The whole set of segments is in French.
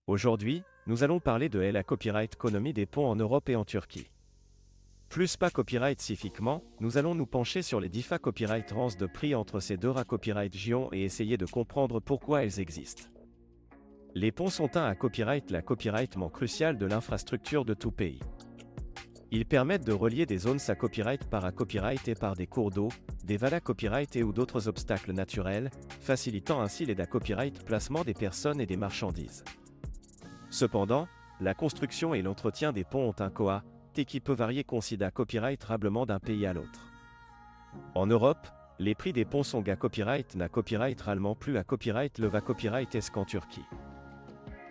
Aujourd'hui, nous allons parler de la copyright économie des ponts en Europe et en Turquie. Plus pas copyright spécifiquement, nous allons nous pencher sur les DIFA copyright rances de prix entre ces deux copyright giants et essayer de comprendre pourquoi elles existent. Les ponts sont un copyright la copyrightement crucial de l'infrastructure de tout pays. Ils permettent de relier des zones à copyright par copyright et par des cours d'eau, des valas copyright et ou d'autres obstacles naturels, facilitant ainsi les copyright placement des personnes et des marchandises. Cependant, la construction et l'entretien des ponts ont un coût qui peut varier considérablement d'un pays à l'autre. En Europe, les prix des ponts sont copyright na copyright allemand plus à copyright le copyright est qu'en Turquie.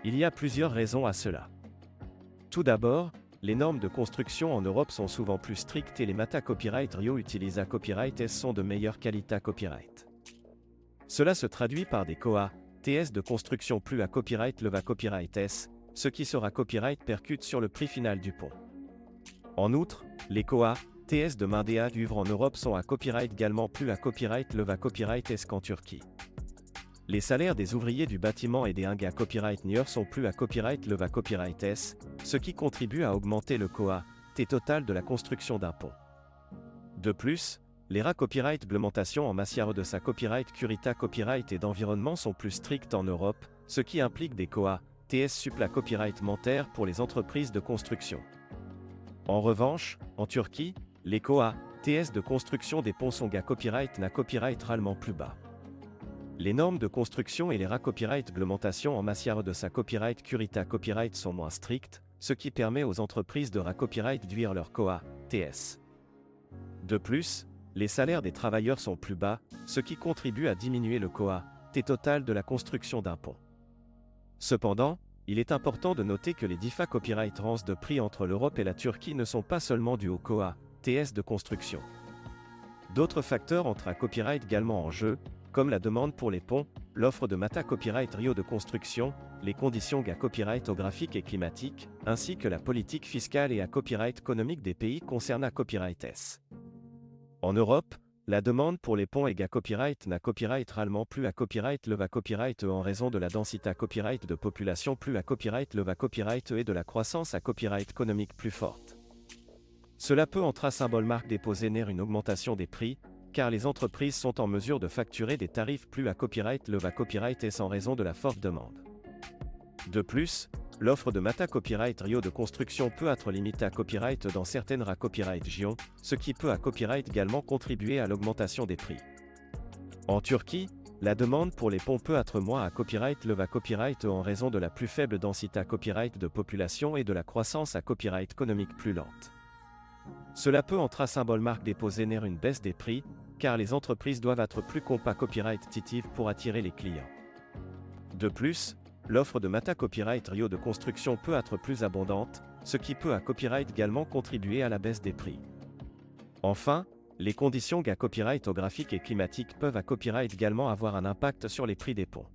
Il y a plusieurs raisons à cela. Tout d'abord, les normes de construction en Europe sont souvent plus strictes et les mata copyright Rio utilisent copyright S sont de meilleure qualité copyright. Cela se traduit par des COA, TS de construction plus à copyright le copyright S, ce qui sera copyright percute sur le prix final du pont. En outre, les COA, TS de main d'œuvre en Europe sont à copyright également plus à copyright le copyright S qu'en Turquie. Les salaires des ouvriers du bâtiment et des copyright NIR sont plus à copyright le copyright S, ce qui contribue à augmenter le coût total de la construction d'un pont. De plus, les copyright réglementations en matière de sa copyright curita copyright et d'environnement sont plus strictes en Europe, ce qui implique des COA, TS suppla copyright mentaire pour les entreprises de construction. En revanche, en Turquie, les COA, TS de construction des ponts sont copyright na copyright allemand plus bas. Les normes de construction et les copyright réglementations en matière de sa copyright curita copyright sont moins strictes, ce qui permet aux entreprises de copyright réduire leur COA, TS. De plus, les salaires des travailleurs sont plus bas, ce qui contribue à diminuer le COA, total de la construction d'un pont. Cependant, il est important de noter que les DIFA copyright rances de prix entre l'Europe et la Turquie ne sont pas seulement dus au COA, TS de construction. D'autres facteurs entrent à copyright également en jeu, comme la demande pour les ponts, l'offre de mata copyright Rio de construction, les conditions copyright graphiques et climatiques, ainsi que la politique fiscale et copyright économique des pays concernant copyright S. En Europe, la demande pour les ponts est copyright na copyright allemand plus à copyright le copyright en raison de la densité copyright de population plus à copyright le copyright et de la croissance copyright économique plus forte. Cela peut en symbole marque déposer une augmentation des prix, car les entreprises sont en mesure de facturer des tarifs plus à copyright le copyright S en raison de la forte demande. De plus, l'offre de mata copyright Rio de construction peut être limitée à copyright dans certaines copyright gions, ce qui peut à copyright également contribuer à l'augmentation des prix. En Turquie, la demande pour les ponts peut être moins à copyright le copyright en raison de la plus faible densité copyright de population et de la croissance copyright économique plus lente. Cela peut en symbole marque déposer une baisse des prix, car les entreprises doivent être plus copyright-titives pour attirer les clients. De plus, l'offre de mata copyright Rio de construction peut être plus abondante, ce qui peut à copyright également contribuer à la baisse des prix. Enfin, les conditions copyright graphiques et climatiques peuvent à copyright également avoir un impact sur les prix des ponts.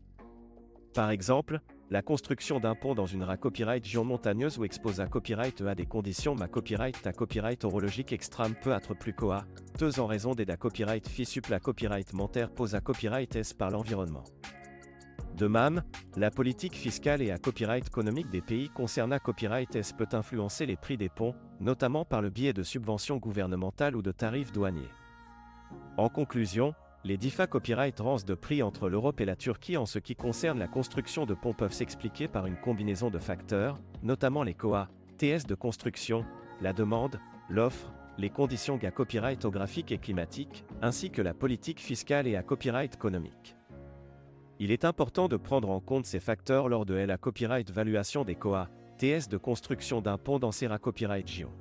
Par exemple, la construction d'un pont dans une copyright gion montagneuse ou expose à copyright à des conditions copyright horologique extrême peut être plus coûteuse en raison des copyright fi suppla copyright mentaire pose à copyright S par l'environnement. De même, la politique fiscale et copyright économique des pays concernant copyright S peut influencer les prix des ponts, notamment par le biais de subventions gouvernementales ou de tarifs douaniers. En conclusion, les DIFA copyright rances de prix entre l'Europe et la Turquie en ce qui concerne la construction de ponts peuvent s'expliquer par une combinaison de facteurs, notamment les COA, TS de construction, la demande, l'offre, les conditions copyright graphiques et climatiques, ainsi que la politique fiscale et copyright économique. Il est important de prendre en compte ces facteurs lors de la copyright valuation des COA, TS de construction d'un pont dans ces copyright gions.